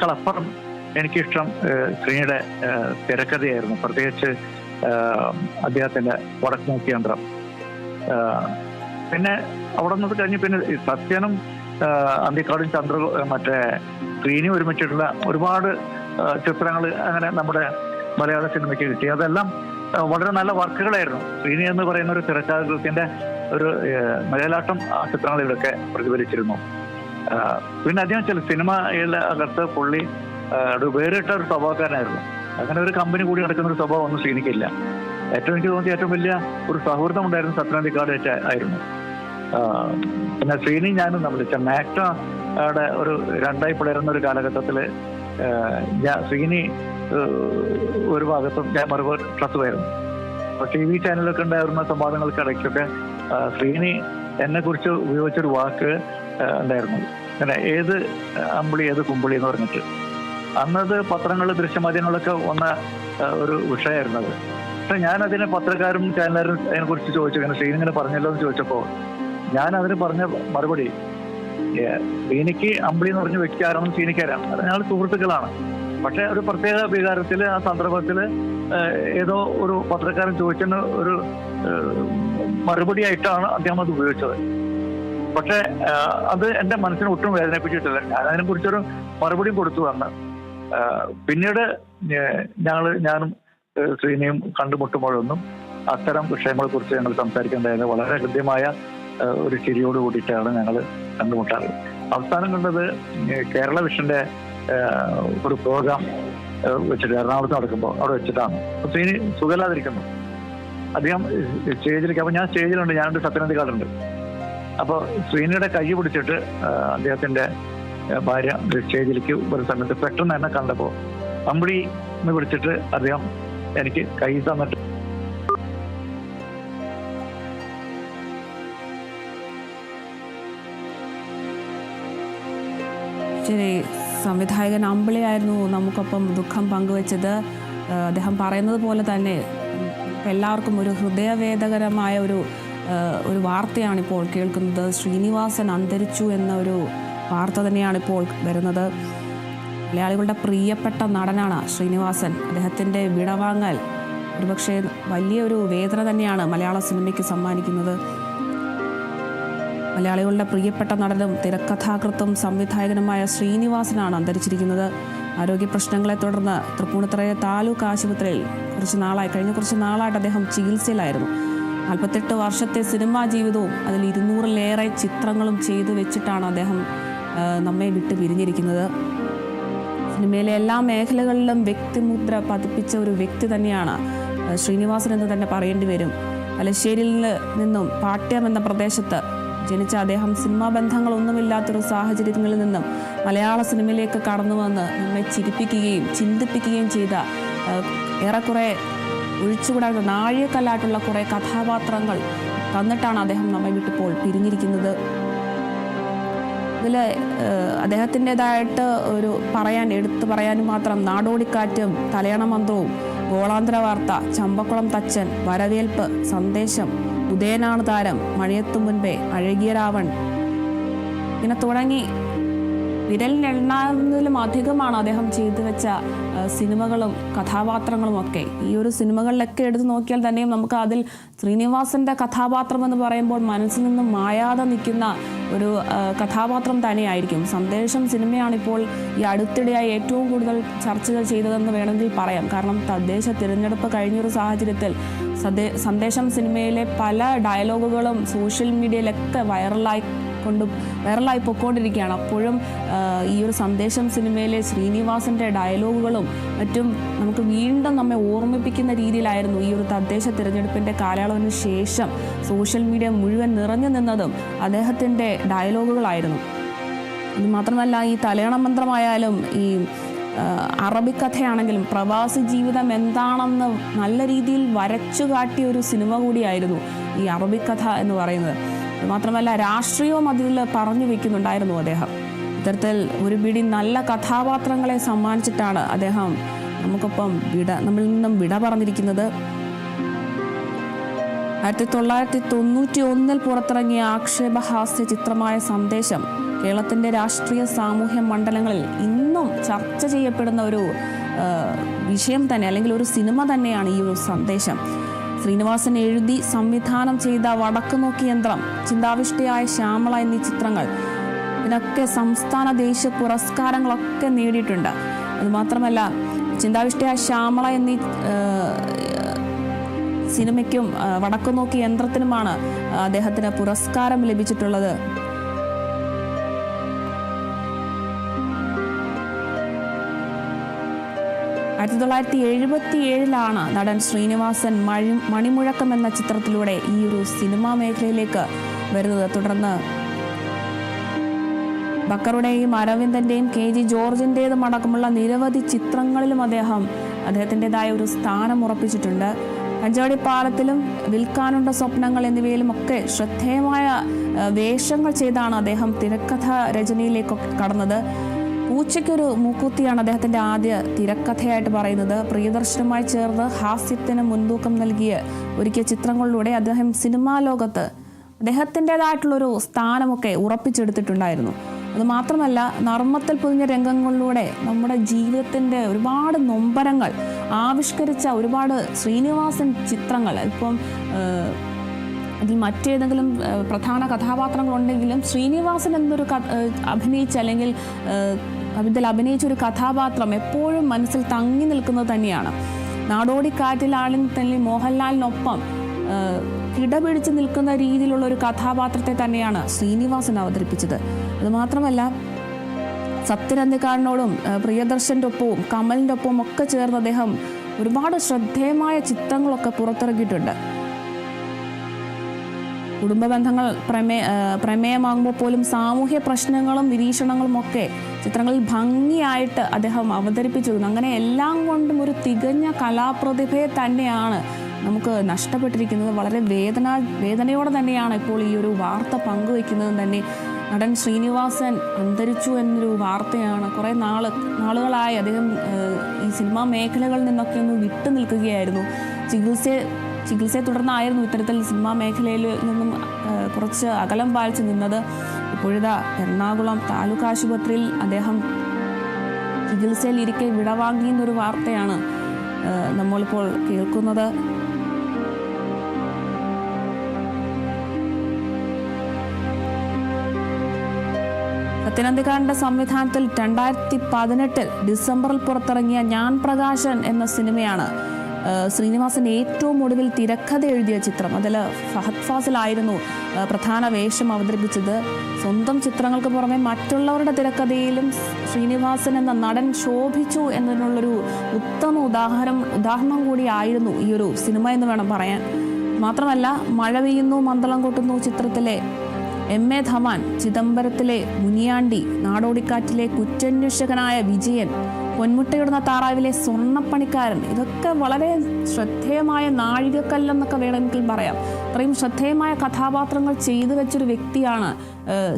കളപ്പുറം എനിക്കിഷ്ടം ശ്രീനിയുടെ തിരക്കഥയായിരുന്നു. പ്രത്യേകിച്ച് അദ്ദേഹത്തിന്റെ വടക്കുനോക്കി യന്ത്രം. പിന്നെ അവിടെ നിന്ന് കഴിഞ്ഞ് പിന്നെ സത്യനും അന്തിക്കാടും മറ്റേ ശ്രീനി ഒരുമിച്ചിട്ടുള്ള ഒരുപാട് ചിത്രങ്ങൾ അങ്ങനെ നമ്മുടെ മലയാള സിനിമയ്ക്ക് കിട്ടി. അതെല്ലാം വളരെ നല്ല വർക്കുകളായിരുന്നു. ശ്രീനി എന്ന് പറയുന്ന ഒരു തിരക്കഥാകൃത്തിന്റെ ഒരു മലയാളാട്ടം ആ ചിത്രങ്ങളിലൊക്കെ പ്രതിഫലിച്ചിരുന്നു. പിന്നെ അദ്ദേഹം ചില സിനിമയിലെ അകത്ത് പുള്ളി വേറിട്ട ഒരു സ്വഭാവക്കാരനായിരുന്നു. അങ്ങനെ ഒരു കമ്പനി കൂടി നടക്കുന്ന ഒരു സ്വഭാവം ഒന്നും ശ്രീനിക്കില്ല. എനിക്ക് തോന്നിയ ഏറ്റവും വലിയ ഒരു സൗഹൃദം ഉണ്ടായിരുന്നു സത്യനന്ദിക്കാട് ആയിരുന്നു. പിന്നെ ശ്രീനി ഞാനും തമ്മിൽ മാക്ടയുടെ ഒരു രണ്ടായി പിളരുന്ന ഒരു കാലഘട്ടത്തില് ശ്രീനി ഒരു ഭാഗത്തും ഞാൻ മറുപക്ഷത്തുമായിരുന്നു. അപ്പൊ TV ചാനലൊക്കെ ഉണ്ടായിരുന്ന സംവാദങ്ങൾക്ക് ഇടയ്ക്കൊക്കെ ശ്രീനി എന്നെ കുറിച്ച് ഉപയോഗിച്ചൊരു വാക്ക് ഉണ്ടായിരുന്നു, അങ്ങനെ ഏത് അമ്പിളി ഏത് കുമ്പിളി എന്ന് പറഞ്ഞിട്ട്. അന്നത് പത്രങ്ങൾ ദൃശ്യമാധ്യമങ്ങളൊക്കെ വന്ന ഒരു വിഷയമായിരുന്നത്. പക്ഷെ ഞാൻ അതിനെ പത്രക്കാരും ചാനലുകാരും അതിനെ കുറിച്ച് ചോദിച്ചു, ഇങ്ങനെ ശ്രീനി ഇങ്ങനെ പറഞ്ഞല്ലോ എന്ന് ചോദിച്ചപ്പോൾ ഞാൻ അതിന് പറഞ്ഞ മറുപടി, ശ്രീനിക്ക് അമ്പിളി എന്ന് പറഞ്ഞ വ്യക്തി ആരാണെന്ന് ശ്രീനിക്കാരാണ്, അത് ഞങ്ങൾ സുഹൃത്തുക്കളാണ്. പക്ഷെ ഒരു പ്രത്യേക വികാരത്തിൽ ആ സന്ദർഭത്തിൽ ഏതോ ഒരു പത്രക്കാരൻ ചോദിച്ചതിന് ഒരു മറുപടി ആയിട്ടാണ് അദ്ദേഹം അത് ഉപയോഗിച്ചത്. പക്ഷെ അത് എൻ്റെ മനസ്സിനെ ഒട്ടും വേദനിപ്പിച്ചിട്ടില്ല. ഞാൻ അതിനെ കുറിച്ചൊരു മറുപടിയും കൊടുത്തു അന്ന്. പിന്നീട് ഞാനും ശ്രീനിയും കണ്ടുമുട്ടുമ്പോഴൊന്നും അത്തരം വിഷയങ്ങളെ കുറിച്ച് ഞങ്ങൾ സംസാരിക്കേണ്ടത് വളരെ ഹൃദ്യമായ ഒരു ചിരിയോട് കൂടിയിട്ടാണ് ഞങ്ങൾ കണ്ടുമുട്ടാറ്. അവസാനം കണ്ടത് കേരള വിഷന്റെ ഒരു പ്രോഗ്രാം വെച്ചിട്ട് എറണാകുളത്ത് നടക്കുമ്പോൾ അവിടെ വെച്ചിട്ടാണ്. ശ്രീനി സുഖമില്ലാതിരിക്കുന്നു. അദ്ദേഹം സ്റ്റേജിലേക്ക്, അപ്പൊ ഞാൻ സ്റ്റേജിലുണ്ട്, ഞാനൊരു സത്യനന്ദിക്കാടുണ്ട്. അപ്പോൾ ശ്രീനിയുടെ കൈ പിടിച്ചിട്ട് അദ്ദേഹത്തിന്റെ ഭാര്യ സ്റ്റേജിലേക്ക് ഒരു സമയത്ത് പെട്ടെന്ന് എന്നെ കണ്ടപ്പോൾ അമ്പിളി എന്ന് വിളിച്ചിട്ട് അദ്ദേഹം എനിക്ക് കൈ തന്നിട്ട് ശരി, സംവിധായകൻ അമ്പിളിയായിരുന്നു നമുക്കൊപ്പം ദുഃഖം പങ്കുവച്ചത്. അദ്ദേഹം പറയുന്നത് പോലെ തന്നെ എല്ലാവർക്കും ഒരു ഹൃദയവേദകരമായ ഒരു വാർത്തയാണിപ്പോൾ കേൾക്കുന്നത്. ശ്രീനിവാസൻ അന്തരിച്ചു എന്ന ഒരു വാർത്ത തന്നെയാണിപ്പോൾ വരുന്നത്. മലയാളികളുടെ പ്രിയപ്പെട്ട നടനാണ് ശ്രീനിവാസൻ. അദ്ദേഹത്തിൻ്റെ വിടവാങ്ങൽ ഒരുപക്ഷെ വലിയൊരു വേദന തന്നെയാണ് മലയാള സിനിമയ്ക്ക് സമ്മാനിക്കുന്നത്. മലയാളികളുടെ പ്രിയപ്പെട്ട നടനും തിരക്കഥാകൃത്തും സംവിധായകനുമായ ശ്രീനിവാസനാണ് അന്തരിച്ചിരിക്കുന്നത്. ആരോഗ്യ പ്രശ്നങ്ങളെ തുടർന്ന് തൃപ്പൂണിത്തുറ താലൂക്ക് ആശുപത്രിയിൽ കഴിഞ്ഞ കുറച്ച് നാളായിട്ട് അദ്ദേഹം ചികിത്സയിലായിരുന്നു. 48 വർഷത്തെ സിനിമാ ജീവിതവും അതിൽ 200-ലേറെ ചിത്രങ്ങളും ചെയ്തു വെച്ചിട്ടാണ് അദ്ദേഹം നമ്മെ വിട്ട് പിരിഞ്ഞിരിക്കുന്നത്. സിനിമയിലെ എല്ലാ മേഖലകളിലും വ്യക്തിമുദ്ര പതിപ്പിച്ച ഒരു വ്യക്തി തന്നെയാണ് ശ്രീനിവാസൻ എന്ന് തന്നെ പറയേണ്ടി വരും. തലശ്ശേരിയിൽ നിന്നും പാട്യം എന്ന പ്രദേശത്ത് ജനിച്ച അദ്ദേഹം സിനിമാ ബന്ധങ്ങളൊന്നുമില്ലാത്തൊരു സാഹചര്യങ്ങളിൽ നിന്നും മലയാള സിനിമയിലേക്ക് കടന്നു വന്ന് നമ്മെ ചിരിപ്പിക്കുകയും ചിന്തിപ്പിക്കുകയും ചെയ്ത ഏറെക്കുറെ ഒഴിച്ചുകൂടാൻ നാഴികക്കല്ലായിട്ടുള്ള കുറേ കഥാപാത്രങ്ങൾ തന്നിട്ടാണ് അദ്ദേഹം നമ്മെ വിട്ടിപ്പോൾ പിരിഞ്ഞിരിക്കുന്നത്. ഇതിൽ അദ്ദേഹത്തിൻ്റെതായിട്ട് എടുത്തു പറയാനും മാത്രം നാടോടിക്കാറ്റും തലയണ മന്ത്രവും ഗോളാന്തര വാർത്ത, ചമ്പക്കുളം തച്ചൻ, വരവേൽപ്പ്, സന്ദേശം, ഉദയനാണ് താരം, മഴയത്തു മുൻപേ, അഴകിയ രാവൺ, ഇങ്ങനെ തുടങ്ങി വിരലിനെണ്ണാവുന്നതിലും അധികമാണ് അദ്ദേഹം ചെയ്തു വെച്ച സിനിമകളും കഥാപാത്രങ്ങളും ഒക്കെ. ഈ ഒരു സിനിമകളിലൊക്കെ എടുത്തു നോക്കിയാൽ തന്നെയും നമുക്ക് അതിൽ ശ്രീനിവാസന്റെ കഥാപാത്രം എന്ന് പറയുമ്പോൾ മനസ്സിൽ നിന്നും മായാതെ നിൽക്കുന്ന ഒരു കഥാപാത്രം തന്നെയായിരിക്കും. സന്ദേശം സിനിമയാണിപ്പോൾ ഈ അടുത്തിടെയായി ഏറ്റവും കൂടുതൽ ചർച്ചകൾ ചെയ്തതെന്ന് വേണമെങ്കിൽ പറയാം. കാരണം തദ്ദേശ തിരഞ്ഞെടുപ്പ് കഴിഞ്ഞൊരു സാഹചര്യത്തിൽ സന്ദേശം സിനിമയിലെ പല ഡയലോഗുകളും സോഷ്യൽ മീഡിയയിലൊക്കെ വൈറലായി പൊയ്ക്കൊണ്ടിരിക്കുകയാണ്. അപ്പോഴും ഈ ഒരു സന്ദേശം സിനിമയിലെ ശ്രീനിവാസന്റെ ഡയലോഗുകളും മറ്റും നമുക്ക് വീണ്ടും നമ്മെ ഓർമ്മിപ്പിക്കുന്ന രീതിയിലായിരുന്നു ഈ ഒരു തദ്ദേശ തിരഞ്ഞെടുപ്പിന്റെ കാലയളവിന് ശേഷം സോഷ്യൽ മീഡിയ മുഴുവൻ നിറഞ്ഞു നിന്നതും അദ്ദേഹത്തിന്റെ ഡയലോഗുകളായിരുന്നു. ഇത് മാത്രമല്ല, ഈ തലയണ മന്ത്രമായാലും ഈ അറബിക്കഥയാണെങ്കിലും പ്രവാസി ജീവിതം എന്താണെന്ന് നല്ല രീതിയിൽ വരച്ചു കാട്ടിയ ഒരു സിനിമ കൂടിയായിരുന്നു ഈ അറബിക്കഥ എന്ന് പറയുന്നത്. മാത്രമല്ല, രാഷ്ട്രീയവും അതിൽ പറഞ്ഞു വെക്കുന്നുണ്ടായിരുന്നു അദ്ദേഹം. ഇത്തരത്തിൽ ഒരു പിടി നല്ല കഥാപാത്രങ്ങളെ സമ്മാനിച്ചിട്ടാണ് അദ്ദേഹം നമുക്കൊപ്പം നമ്മളിൽ നിന്നും വിട പറഞ്ഞിരിക്കുന്നത്. 1991 പുറത്തിറങ്ങിയ ആക്ഷേപഹാസ്യ ചിത്രമായ സന്ദേശം കേരളത്തിന്റെ രാഷ്ട്രീയ സാമൂഹ്യ മണ്ഡലങ്ങളിൽ ഇന്നും എപ്പോഴും ചർച്ച ചെയ്യപ്പെടുന്ന ഒരു വിഷയം തന്നെ, അല്ലെങ്കിൽ ഒരു സിനിമ തന്നെയാണ് ഈ ഒരു സന്ദേശം. ശ്രീനിവാസൻ എഴുതി സംവിധാനം ചെയ്ത വടക്ക് നോക്കി യന്ത്രം, ചിന്താവിഷ്ടയായ ശ്യാമള എന്നീ ചിത്രങ്ങൾ ഇതിനൊക്കെ സംസ്ഥാന ദേശീയ പുരസ്കാരങ്ങളൊക്കെ നേടിയിട്ടുണ്ട്. അതുമാത്രമല്ല, ചിന്താവിഷ്ടയായ ശ്യാമള എന്നീ സിനിമയ്ക്കും വടക്കു നോക്കി യന്ത്രത്തിനുമാണ് അദ്ദേഹത്തിന് പുരസ്കാരം ലഭിച്ചിട്ടുള്ളത്. 1977 നടൻ ശ്രീനിവാസൻ മണിമുഴക്കം എന്ന ചിത്രത്തിലൂടെ ഈ ഒരു സിനിമാ മേഖലയിലേക്ക് വരുന്നത്. തുടർന്ന് ബക്കറുടെയും അരവിന്ദന്റെയും KG ജോർജിന്റേതും അടക്കമുള്ള നിരവധി ചിത്രങ്ങളിലും അദ്ദേഹത്തിൻ്റെതായ ഒരു സ്ഥാനം ഉറപ്പിച്ചിട്ടുണ്ട്. പഞ്ചവടിപ്പാലത്തിലും വിൽക്കാനുണ്ട സ്വപ്നങ്ങൾ എന്നിവയിലും ഒക്കെ ശ്രദ്ധേയമായ വേഷങ്ങൾ ചെയ്താണ് അദ്ദേഹം തിരക്കഥ രചനയിലേക്കൊക്കെ കടന്നത്. പൂച്ചയ്ക്കൊരു മൂക്കുത്തിയാണ് അദ്ദേഹത്തിൻ്റെ ആദ്യ തിരക്കഥയായിട്ട് പറയുന്നത്. പ്രിയദർശനുമായി ചേർന്ന് ഹാസ്യത്തിന് മുൻതൂക്കം നൽകിയ ഒരുക്കിയ ചിത്രങ്ങളിലൂടെ അദ്ദേഹം സിനിമാ ലോകത്ത് അദ്ദേഹത്തിൻ്റെതായിട്ടുള്ളൊരു സ്ഥാനമൊക്കെ ഉറപ്പിച്ചെടുത്തിട്ടുണ്ടായിരുന്നു. അതുമാത്രമല്ല, നർമ്മത്തിൽ പൊതിഞ്ഞ രംഗങ്ങളിലൂടെ നമ്മുടെ ജീവിതത്തിൻ്റെ ഒരുപാട് നൊമ്പരങ്ങൾ ആവിഷ്കരിച്ച ഒരുപാട് ശ്രീനിവാസൻ ചിത്രങ്ങൾ, ഇപ്പം അതിൽ മറ്റേതെങ്കിലും പ്രധാന കഥാപാത്രങ്ങളുണ്ടെങ്കിലും ശ്രീനിവാസൻ എന്നൊരു അഭിനയിച്ച അല്ലെങ്കിൽ ഇതിൽ അഭിനയിച്ചൊരു കഥാപാത്രം എപ്പോഴും മനസ്സിൽ തങ്ങി നിൽക്കുന്നത് തന്നെയാണ്. നാടോടിക്കാറ്റിലാണെങ്കിൽ തന്നെ മോഹൻലാലിനൊപ്പം കിടപിടിച്ച് നിൽക്കുന്ന രീതിയിലുള്ള ഒരു കഥാപാത്രത്തെ തന്നെയാണ് ശ്രീനിവാസൻ അവതരിപ്പിച്ചത്. അതുമാത്രമല്ല, സത്യനന്ദിക്കാരനോടും പ്രിയദർശൻ്റെ ഒപ്പവും കമലിൻ്റെ ഒപ്പവും ഒക്കെ ചേർന്ന് അദ്ദേഹം ഒരുപാട് ശ്രദ്ധേയമായ ചിത്രങ്ങളൊക്കെ പുറത്തിറക്കിയിട്ടുണ്ട്. കുടുംബ ബന്ധങ്ങൾ പ്രമേയമാകുമ്പോൾ പോലും സാമൂഹ്യ പ്രശ്നങ്ങളും നിരീക്ഷണങ്ങളും ഒക്കെ ചിത്രങ്ങളിൽ ഭംഗിയായിട്ട് അദ്ദേഹം അവതരിപ്പിച്ചിരുന്നു. അങ്ങനെ എല്ലാം കൊണ്ടും ഒരു തികഞ്ഞ കലാപ്രതിഭയെ തന്നെയാണ് നമുക്ക് നഷ്ടപ്പെട്ടിരിക്കുന്നത്. വളരെ വേദനയോടെ തന്നെയാണ് ഇപ്പോൾ ഈ ഒരു വാർത്ത പങ്കുവയ്ക്കുന്നത് തന്നെ. നടൻ ശ്രീനിവാസൻ അന്തരിച്ചു എന്നൊരു വാർത്തയാണ്. കുറേ നാളുകളായി അദ്ദേഹം ഈ സിനിമാ മേഖലകളിൽ നിന്നൊക്കെ ഒന്ന് വിട്ടു നിൽക്കുകയായിരുന്നു. ചികിത്സയെ തുടർന്നായിരുന്നു ഇത്തരത്തിൽ സിനിമാ മേഖലയിൽ നിന്നും കുറച്ച് അകലം പാലിച്ച് നിന്നത്. ഇപ്പോഴിതാ എറണാകുളം താലൂക്ക് ആശുപത്രിയിൽ അദ്ദേഹം ചികിത്സയിലിരിക്കെ വിടവാങ്ങിയെന്നൊരു വാർത്തയാണ് നമ്മളിപ്പോൾ കേൾക്കുന്നത്. സത്യനന്ദിക്കാരൻ്റെ സംവിധാനത്തിൽ 2018 ഡിസംബറിൽ പുറത്തിറങ്ങിയ ഞാൻ പ്രകാശൻ എന്ന സിനിമയാണ് ശ്രീനിവാസൻ ഏറ്റവും ഒടുവിൽ തിരക്കഥ എഴുതിയ ചിത്രം. അതിൽ ഫഹദ് ഫാസിലായിരുന്നു പ്രധാന വേഷം അവതരിപ്പിച്ചത്. സ്വന്തം ചിത്രങ്ങൾക്ക് പുറമെ മറ്റുള്ളവരുടെ തിരക്കഥയിലും ശ്രീനിവാസൻ എന്ന നടൻ ശോഭിച്ചു എന്നതിനുള്ളൊരു ഉത്തമ ഉദാഹരണം കൂടിയായിരുന്നു ഈ ഒരു സിനിമ എന്ന് വേണം പറയാൻ. മാത്രമല്ല, മഴ പെയ്യുന്നു മന്ദളം കൊട്ടുന്നു ചിത്രത്തിലെ MA ധവാൻ, ചിദംബരത്തിലെ മുനിയാണ്ടി, നാടോടിക്കാറ്റിലെ കുറ്റാന്വേഷകനായ വിജയൻ, പൊന്മുട്ടയിടുന്ന താറാവിലെ സ്വർണ്ണപ്പണിക്കാരൻ, ഇതൊക്കെ വളരെ ശ്രദ്ധേയമായ നാഴികക്കല്ലെന്നൊക്കെ വേണമെങ്കിൽ പറയാം. അത്രയും ശ്രദ്ധേയമായ കഥാപാത്രങ്ങൾ ചെയ്തു വെച്ചൊരു വ്യക്തിയാണ്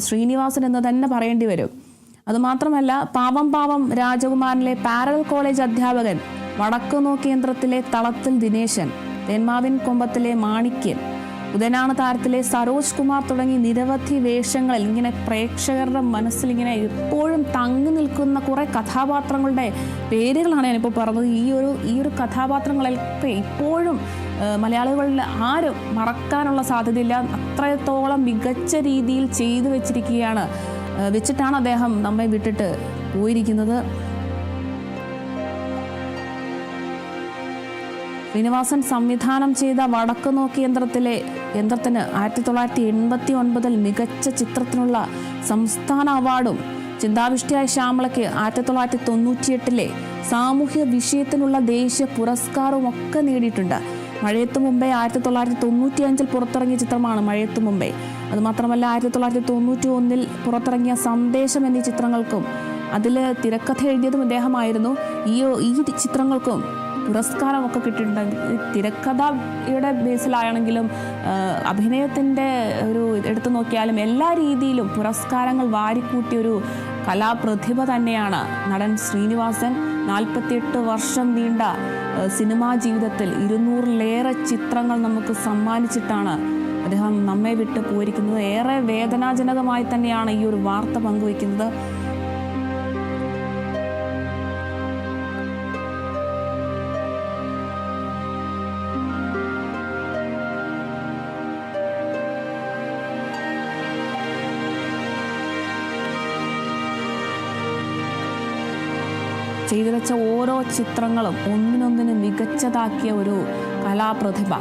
ശ്രീനിവാസൻ എന്ന് തന്നെ പറയേണ്ടി വരും. അതുമാത്രമല്ല, പാവം രാജകുമാരനിലെ പാരലൽ കോളേജ് അധ്യാപകൻ, വടക്കു നോക്കി യന്ത്രത്തിലെ തളത്തിൽ ദിനേശൻ, തേന്മാവിൻ കൊമ്പത്തിലെ മാണിക്യൻ, ഉദയനാണ് താരത്തിലെ സരോജ് കുമാർ തുടങ്ങി നിരവധി വേഷങ്ങളിൽ ഇങ്ങനെ പ്രേക്ഷകരുടെ മനസ്സിൽ ഇങ്ങനെ എപ്പോഴും തങ്ങി നിൽക്കുന്ന കുറേ കഥാപാത്രങ്ങളുടെ പേരുകളാണ് ഞാനിപ്പോൾ പറഞ്ഞത്. ഈ ഒരു കഥാപാത്രങ്ങളൊക്കെ ഇപ്പോഴും മലയാളികളിൽ ആരും മറക്കാനുള്ള സാധ്യതയില്ല. അത്രത്തോളം മികച്ച രീതിയിൽ ചെയ്തു വെച്ചിട്ടാണ് അദ്ദേഹം നമ്മെ വിട്ടിട്ട് പോയിരിക്കുന്നത്. ശ്രീനിവാസൻ സംവിധാനം ചെയ്ത വടക്കു നോക്കി യന്ത്രത്തിന് 1989 മികച്ച ചിത്രത്തിനുള്ള സംസ്ഥാന അവാർഡും ചിന്താവിഷ്ടയായ ശ്യാമളയ്ക്ക് 1998 സാമൂഹ്യ വിഷയത്തിനുള്ള ദേശീയ പുരസ്കാരവും ഒക്കെ നേടിയിട്ടുണ്ട്. മഴയത്തു മുമ്പേ 1995 പുറത്തിറങ്ങിയ ചിത്രമാണ് മഴയത്തു മുമ്പേ. അതുമാത്രമല്ല, 1991 പുറത്തിറങ്ങിയ സന്ദേശം എന്നീ ചിത്രങ്ങൾക്കും അതിൽ തിരക്കഥ എഴുതിയതും ഇദ്ദേഹമായിരുന്നു. ഈ ചിത്രങ്ങൾക്കും പുരസ്കാരമൊക്കെ കിട്ടിയിട്ടുണ്ടെങ്കിൽ തിരക്കഥയുടെ ബേസിലാണെങ്കിലും അഭിനയത്തിൻ്റെ ഒരു എടുത്തു നോക്കിയാലും എല്ലാ രീതിയിലും പുരസ്കാരങ്ങൾ വാരിക്കൂട്ടിയൊരു കലാപ്രതിഭ തന്നെയാണ് നടൻ ശ്രീനിവാസൻ. 48 വർഷം നീണ്ട സിനിമാ ജീവിതത്തിൽ 200-ലേറെ ചിത്രങ്ങൾ നമുക്ക് സമ്മാനിച്ചിട്ടാണ് അദ്ദേഹം നമ്മെ വിട്ട് പോയിരിക്കുന്നത്. ഏറെ വേദനാജനകമായി തന്നെയാണ് ഈ ഒരു വാർത്ത പങ്കുവയ്ക്കുന്നത്. ചെയ്തു വെച്ച ഓരോ ചിത്രങ്ങളും ഒന്നിനൊന്നിന് മികച്ചതാക്കിയ ഒരു കലാപ്രതിഭ.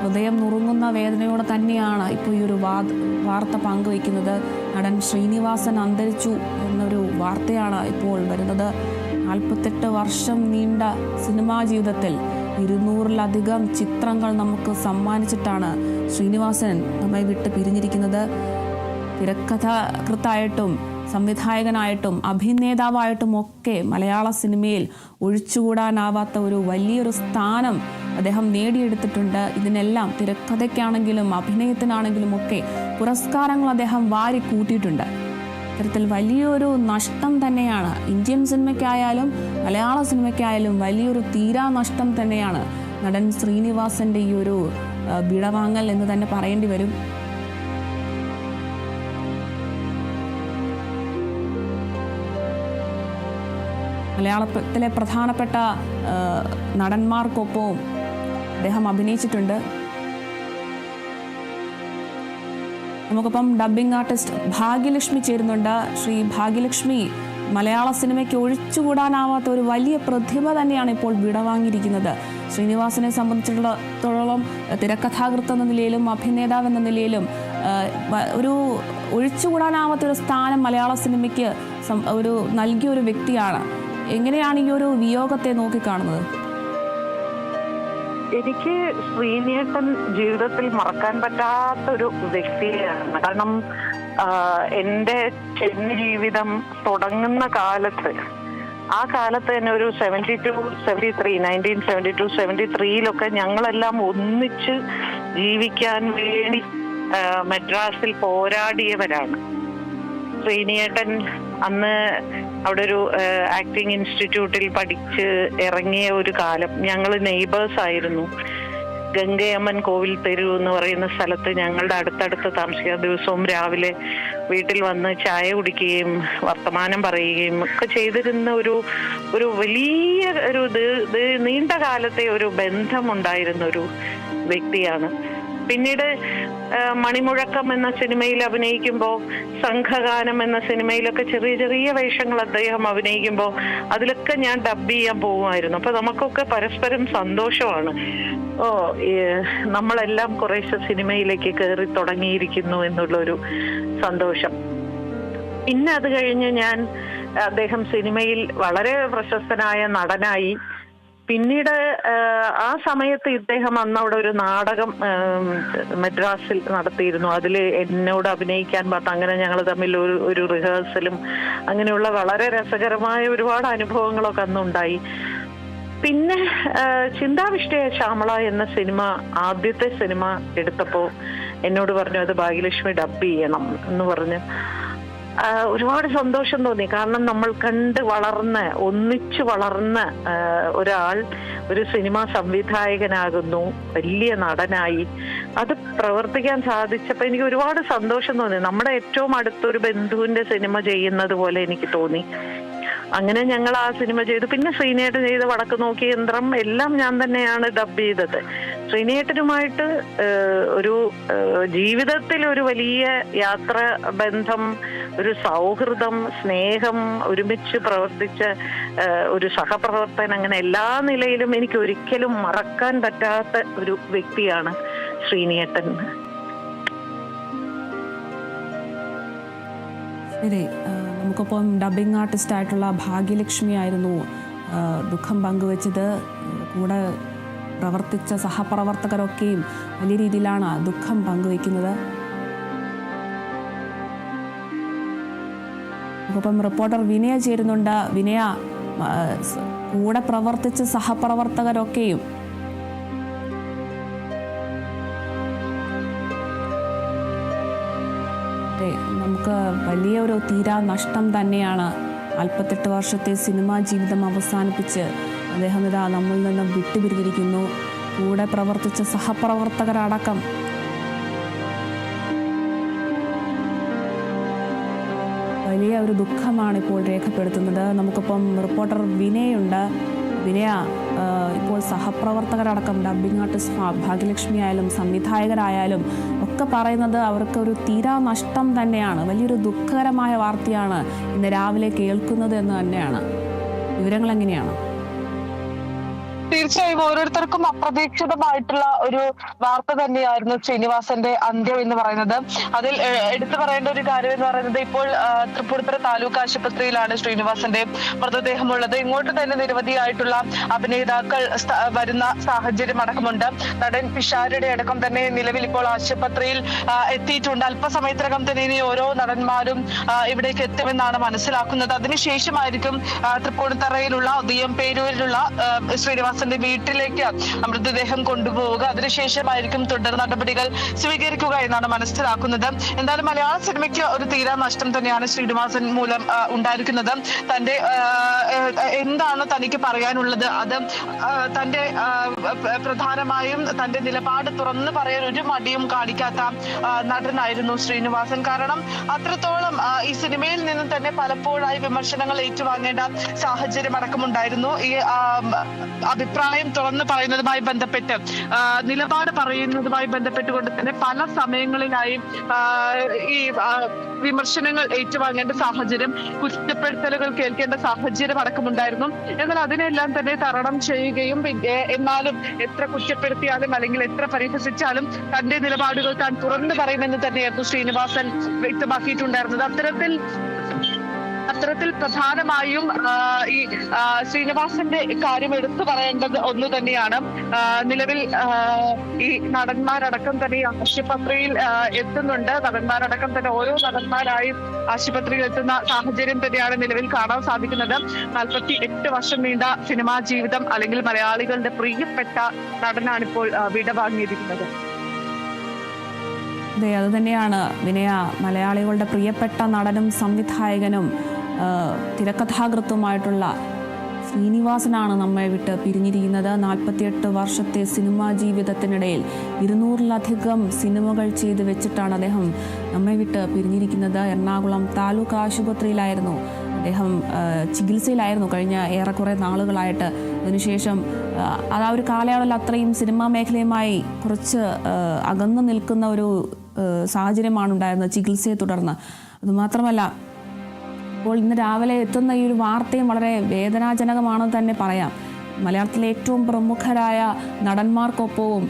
ഹൃദയം നുറുങ്ങുന്ന വേദനയോടെ തന്നെയാണ് ഇപ്പോൾ ഈ ഒരു വാർത്ത പങ്കുവയ്ക്കുന്നത്. നടൻ ശ്രീനിവാസൻ അന്തരിച്ചു എന്നൊരു വാർത്തയാണ് ഇപ്പോൾ വരുന്നത്. 48 വർഷം നീണ്ട സിനിമാ ജീവിതത്തിൽ 200-ലധികം ചിത്രങ്ങൾ നമുക്ക് സമ്മാനിച്ചിട്ടാണ് ശ്രീനിവാസൻ നമ്മെ വിട്ട് പിരിഞ്ഞിരിക്കുന്നത്. തിരക്കഥാകൃത്തായിട്ടും സംവിധായകനായിട്ടും അഭിനേതാവായിട്ടും ഒക്കെ മലയാള സിനിമയിൽ ഒഴിച്ചുകൂടാനാവാത്ത ഒരു വലിയൊരു സ്ഥാനം അദ്ദേഹം നേടിയെടുത്തിട്ടുണ്ട്. ഇതിനെല്ലാം തിരക്കഥയ്ക്കാണെങ്കിലും അഭിനയത്തിനാണെങ്കിലും ഒക്കെ പുരസ്കാരങ്ങൾ അദ്ദേഹം വാരി കൂട്ടിയിട്ടുണ്ട്. ഇത്തരത്തിൽ വലിയൊരു നഷ്ടം തന്നെയാണ് ഇന്ത്യൻ സിനിമയ്ക്കായാലും മലയാള സിനിമയ്ക്കായാലും വലിയൊരു തീരാ നഷ്ടം തന്നെയാണ് നടൻ ശ്രീനിവാസന്റെ ഈ ഒരു വിടവാങ്ങൽ എന്ന് തന്നെ പറയേണ്ടി വരും. മലയാളത്തിലെ പ്രധാനപ്പെട്ട നടന്മാർക്കൊപ്പവും അദ്ദേഹം അഭിനയിച്ചിട്ടുണ്ട്. നമുക്കിപ്പം ഡബ്ബിംഗ് ആർട്ടിസ്റ്റ് ഭാഗ്യലക്ഷ്മി ചേരുന്നുണ്ട്. ശ്രീ ഭാഗ്യലക്ഷ്മി, മലയാള സിനിമയ്ക്ക് ഒഴിച്ചുകൂടാനാവാത്ത ഒരു വലിയ പ്രതിഭ തന്നെയാണ് ഇപ്പോൾ വിടവാങ്ങിയിരിക്കുന്നത്. ശ്രീനിവാസനെ സംബന്ധിച്ചിടത്തോളം തിരക്കഥാകൃത്ത് എന്ന നിലയിലും അഭിനേതാവ് എന്ന നിലയിലും ഒരു ഒഴിച്ചുകൂടാനാവാത്ത ഒരു സ്ഥാനം മലയാള സിനിമയ്ക്ക് ഒരു നൽകിയ ഒരു വ്യക്തിയാണ്. എങ്ങനെയാണ് ഈ ഒരു വിയോഗത്തെ നോക്കിക്കാണുന്നത്? എനിക്ക് ശ്രീനിയേട്ടൻ ജീവിതത്തിൽ മറക്കാൻ പറ്റാത്തൊരു വ്യക്തിയാണ്. കാരണം എൻ്റെ ചെന്ന ജീവിതം തുടങ്ങുന്ന കാലത്ത്, ആ കാലത്ത് തന്നെ ഒരു 1972-73 ഞങ്ങളെല്ലാം ഒന്നിച്ച് ജീവിക്കാൻ വേണ്ടി മദ്രാസിൽ പോരാടിയവരാണ്. ശ്രീനിയേട്ടൻ അന്ന് അവിടെ ഒരു ആക്ടിങ് ഇൻസ്റ്റിറ്റ്യൂട്ടിൽ പഠിച്ച് ഇറങ്ങിയ ഒരു കാലം. ഞങ്ങൾ നെയ്ബേഴ്സ് ആയിരുന്നു. ഗംഗയമ്മൻ കോവിൽ തെരു എന്ന് പറയുന്ന സ്ഥലത്ത് ഞങ്ങളുടെ അടുത്തടുത്ത് താമസിക്കുക. ദിവസവും രാവിലെ വീട്ടിൽ വന്ന് ചായ കുടിക്കുകയും വർത്തമാനം പറയുകയും ഒക്കെ ചെയ്തിരുന്ന ഒരു വലിയ ഒരു നീണ്ട കാലത്തെ ഒരു ബന്ധമുണ്ടായിരുന്ന ഒരു വ്യക്തിയാണ്. പിന്നീട് മണിമുഴക്കം എന്ന സിനിമയിൽ അഭിനയിക്കുമ്പോൾ, സംഘഗാനം എന്ന സിനിമയിലൊക്കെ ചെറിയ ചെറിയ വേഷങ്ങൾ അദ്ദേഹം അഭിനയിക്കുമ്പോൾ അതിലൊക്കെ ഞാൻ ഡബ് ചെയ്യാൻ പോകുമായിരുന്നു. അപ്പൊ നമുക്കൊക്കെ പരസ്പരം സന്തോഷമാണ്. നമ്മളെല്ലാം കുറേശ്ശെ സിനിമയിലേക്ക് കയറി തുടങ്ങിയിരിക്കുന്നു എന്നുള്ളൊരു സന്തോഷം. പിന്നെ അത് കഴിഞ്ഞ് അദ്ദേഹം സിനിമയിൽ വളരെ പ്രശസ്തനായ നടനായി. പിന്നീട് ആ സമയത്ത് ഇദ്ദേഹം അന്ന് അവിടെ ഒരു നാടകം മദ്രാസിൽ നടത്തിയിരുന്നു. അതിൽ എന്നോട് അഭിനയിക്കാൻ പറഞ്ഞു. അങ്ങനെ ഞങ്ങൾ തമ്മിൽ ഒരു റിഹേഴ്സലും അങ്ങനെയുള്ള വളരെ രസകരമായ ഒരുപാട് അനുഭവങ്ങളൊക്കെ അന്നുണ്ടായി. പിന്നെ ചിന്താവിഷ്ടയ ശ്യാമള എന്ന സിനിമ, ആദ്യത്തെ സിനിമ എടുത്തപ്പോൾ എന്നോട് പറഞ്ഞു അത് ഭാഗ്യലക്ഷ്മി ഡബ് ചെയ്യണം എന്ന് പറഞ്ഞ് ഒരുപാട് സന്തോഷം തോന്നി. കാരണം നമ്മൾ കണ്ട് വളർന്ന് ഒന്നിച്ചു വളർന്ന ഒരാൾ ഒരു സിനിമാ സംവിധായകനാകുന്നു, വലിയ നടനായി. അത് പ്രവർത്തിക്കാൻ സാധിച്ചപ്പോൾ എനിക്ക് ഒരുപാട് സന്തോഷം തോന്നി. നമ്മുടെ ഏറ്റവും അടുത്തൊരു ബന്ധുവിന്റെ സിനിമ ചെയ്യുന്നത് പോലെ എനിക്ക് തോന്നി. അങ്ങനെ ഞങ്ങൾ ആ സിനിമ ചെയ്തു. പിന്നെ ശ്രീനിയേട്ടൻ ചെയ്ത വടക്ക് നോക്കി യന്ത്രം എല്ലാം ഞാൻ തന്നെയാണ് ഡബ് ചെയ്തത്. ശ്രീനിയേട്ടനുമായിട്ട് ഒരു ജീവിതത്തിൽ ഒരു വലിയ യാത്ര ബന്ധം, ഒരു സൗഹൃദം, സ്നേഹം, ഒരുമിച്ച് പ്രവർത്തിച്ച ഒരു സഹപ്രവർത്തനം, അങ്ങനെ എല്ലാ നിലയിലും എനിക്ക് ഒരിക്കലും മറക്കാൻ പറ്റാത്ത ഒരു വ്യക്തിയാണ് ശ്രീനിയേട്ടൻ. ശരി, നമുക്കിപ്പം ഡബ്ബിംഗ് ആർട്ടിസ്റ്റ് ആയിട്ടുള്ള ഭാഗ്യലക്ഷ്മി ആയിരുന്നു ദുഃഖം പങ്കുവച്ചത്. കൂടെ പ്രവർത്തിച്ച സഹപ്രവർത്തകരൊക്കെയും വലിയ രീതിയിലാണ് ദുഃഖം പങ്കുവയ്ക്കുന്നത്. നമുക്കിപ്പം റിപ്പോർട്ടർ വിനയ ചേരുന്നുണ്ട്. വിനയ, കൂടെ പ്രവർത്തിച്ച സഹപ്രവർത്തകരൊക്കെയും നമുക്ക് വലിയ ഒരു തീരാ നഷ്ടം തന്നെയാണ്. 48 വർഷത്തെ സിനിമാ ജീവിതം അവസാനിപ്പിച്ച് അദ്ദേഹം ഇതാ നമ്മളിൽ നിന്ന് വിട്ടുപിരിഞ്ഞിരിക്കുന്നു. കൂടെ പ്രവർത്തിച്ച സഹപ്രവർത്തകരടക്കം വലിയ ഒരു ദുഃഖമാണ് ഇപ്പോൾ രേഖപ്പെടുത്തുന്നത്. നമുക്കിപ്പം റിപ്പോർട്ടർ വിനയുണ്ട്. വിനയ, ഇപ്പോൾ സഹപ്രവർത്തകരടക്കം ഡബ്ബിംഗ് ആർട്ടിസ്റ്റ് ഭാഗ്യലക്ഷ്മി ആയാലും സംവിധായകരായാലും ഒക്കെ പറയുന്നത് അവർക്ക് ഒരു തീരാ നഷ്ടം തന്നെയാണ്. വലിയൊരു ദുഃഖകരമായ വാർത്തയാണ് ഇന്ന് രാവിലെ കേൾക്കുന്നത് എന്ന് തന്നെയാണ്. വിവരങ്ങൾ എങ്ങനെയാണ്? തീർച്ചയായും ഓരോരുത്തർക്കും അപ്രതീക്ഷിതമായിട്ടുള്ള ഒരു വാർത്ത തന്നെയായിരുന്നു ശ്രീനിവാസന്റെ അന്ത്യം എന്ന് പറയുന്നത്. അതിൽ എടുത്തു പറയേണ്ട ഒരു കാര്യം എന്ന് പറയുന്നത്, ഇപ്പോൾ തൃപ്പൂണിത്തുറ താലൂക്ക് ആശുപത്രിയിലാണ് ശ്രീനിവാസന്റെ മൃതദേഹമുള്ളത്. ഇങ്ങോട്ട് തന്നെ നിരവധിയായിട്ടുള്ള അഭിനേതാക്കൾ വരുന്ന സാഹചര്യം അടക്കമുണ്ട്. നടൻ പിഷാരടി അടക്കം തന്നെ നിലവിൽ ഇപ്പോൾ ആശുപത്രിയിൽ എത്തിയിട്ടുണ്ട്. അല്പസമയത്തിനകം തന്നെ ഇനി ഓരോ നടന്മാരും ഇവിടേക്ക് എത്തുമെന്നാണ് മനസ്സിലാക്കുന്നത്. അതിനുശേഷമായിരിക്കും തൃപ്പൂണിത്തുറയിലുള്ള ഉദയംപേരൂരിലുള്ള ശ്രീനിവാസന്റെ വീട്ടിലേക്ക് മൃതദേഹം കൊണ്ടുപോവുക. അതിനുശേഷമായിരിക്കും തുടർ നടപടികൾ സ്വീകരിക്കുക എന്നാണ് മനസ്സിലാക്കുന്നത്. എന്തായാലും മലയാള സിനിമയ്ക്ക് ഒരു തീരാ നഷ്ടം തന്നെയാണ് ശ്രീനിവാസൻ മൂലം ഉണ്ടായിരിക്കുന്നത്. തന്റെ എന്താണ് തനിക്ക് പറയാനുള്ളത്, അത് തന്റെ പ്രധാനമായും തന്റെ നിലപാട് തുറന്നു പറയാൻ ഒരു മടിയും കാണിക്കാത്ത നടനായിരുന്നു ശ്രീനിവാസൻ. കാരണം അത്രത്തോളം ഈ സിനിമയിൽ നിന്ന് തന്നെ പലപ്പോഴായി വിമർശനങ്ങൾ ഏറ്റുവാങ്ങേണ്ട സാഹചര്യം അടക്കമുണ്ടായിരുന്നു. ഈ അഭിപ്രായം തുറന്നു പറയുന്നതുമായി ബന്ധപ്പെട്ട്, നിലപാട് പറയുന്നതുമായി ബന്ധപ്പെട്ടുകൊണ്ട് തന്നെ പല സമയങ്ങളിലായി ഈ വിമർശനങ്ങൾ ഏറ്റുവാങ്ങേണ്ട സാഹചര്യം, കുറ്റപ്പെടുത്തലുകൾ കേൾക്കേണ്ട സാഹചര്യം അടക്കമുണ്ടായിരുന്നു. എന്നാൽ അതിനെല്ലാം തന്നെ തരണം ചെയ്യുകയും എന്നാലും എത്ര കുറ്റപ്പെടുത്തിയാലും അല്ലെങ്കിൽ എത്ര പരിഹസിച്ചാലും തന്റെ നിലപാടുകൾ താൻ തുറന്നു പറയുമെന്ന് തന്നെയായിരുന്നു ശ്രീനിവാസൻ വ്യക്തമാക്കിയിട്ടുണ്ടായിരുന്നത്. അത്തരത്തിൽ പ്രധാനമായും ഈ ശ്രീനിവാസന്റെ കാര്യം എടുത്തു പറയേണ്ടത് ഒന്ന് തന്നെയാണ്. നിലവിൽ ഈ നടന്മാരടക്കം തന്നെ ആശുപത്രിയിൽ എത്തുന്നുണ്ട്. നടന്മാരടക്കം തന്നെ ഓരോ നടന്മാരായും ആശുപത്രിയിൽ എത്തുന്ന സാഹചര്യം തന്നെയാണ് നിലവിൽ കാണാൻ സാധിക്കുന്നത്. 48 വർഷം നീണ്ട സിനിമാ ജീവിതം അല്ലെങ്കിൽ മലയാളികളുടെ പ്രിയപ്പെട്ട നടനാണിപ്പോൾ വിടവാങ്ങിയിരിക്കുന്നത്. അതെ, അതുതന്നെയാണ് വിനയ. മലയാളികളുടെ പ്രിയപ്പെട്ട നടനും സംവിധായകനും തിരക്കഥാകൃത്തുമായിട്ടുള്ള ശ്രീനിവാസനാണ് നമ്മെ വിട്ട് പിരിഞ്ഞിരിക്കുന്നത്. 48 വർഷത്തെ സിനിമാ ജീവിതത്തിനിടയിൽ 200-ലധികം സിനിമകൾ ചെയ്ത് വെച്ചിട്ടാണ് അദ്ദേഹം നമ്മെ വിട്ട് പിരിഞ്ഞിരിക്കുന്നത്. എറണാകുളം താലൂക്ക് ആശുപത്രിയിലായിരുന്നു അദ്ദേഹം ചികിത്സയിലായിരുന്നു കഴിഞ്ഞ ഏറെക്കുറെ നാളുകളായിട്ട്. അതിനുശേഷം ആ ഒരു കാലയളവിൽ അത്രയും സിനിമാ മേഖലയുമായി കുറച്ച് അകന്നു നിൽക്കുന്ന ഒരു സാഹചര്യമാണ് ഉണ്ടായിരുന്നത് ചികിത്സയെ തുടർന്ന്. അതുമാത്രമല്ല, ഇപ്പോൾ ഇന്ന് രാവിലെ എത്തുന്ന ഈ ഒരു വാർത്തയും വളരെ വേദനാജനകമാണെന്ന് തന്നെ പറയാം. മലയാളത്തിലെ ഏറ്റവും പ്രമുഖരായ നടന്മാർക്കൊപ്പവും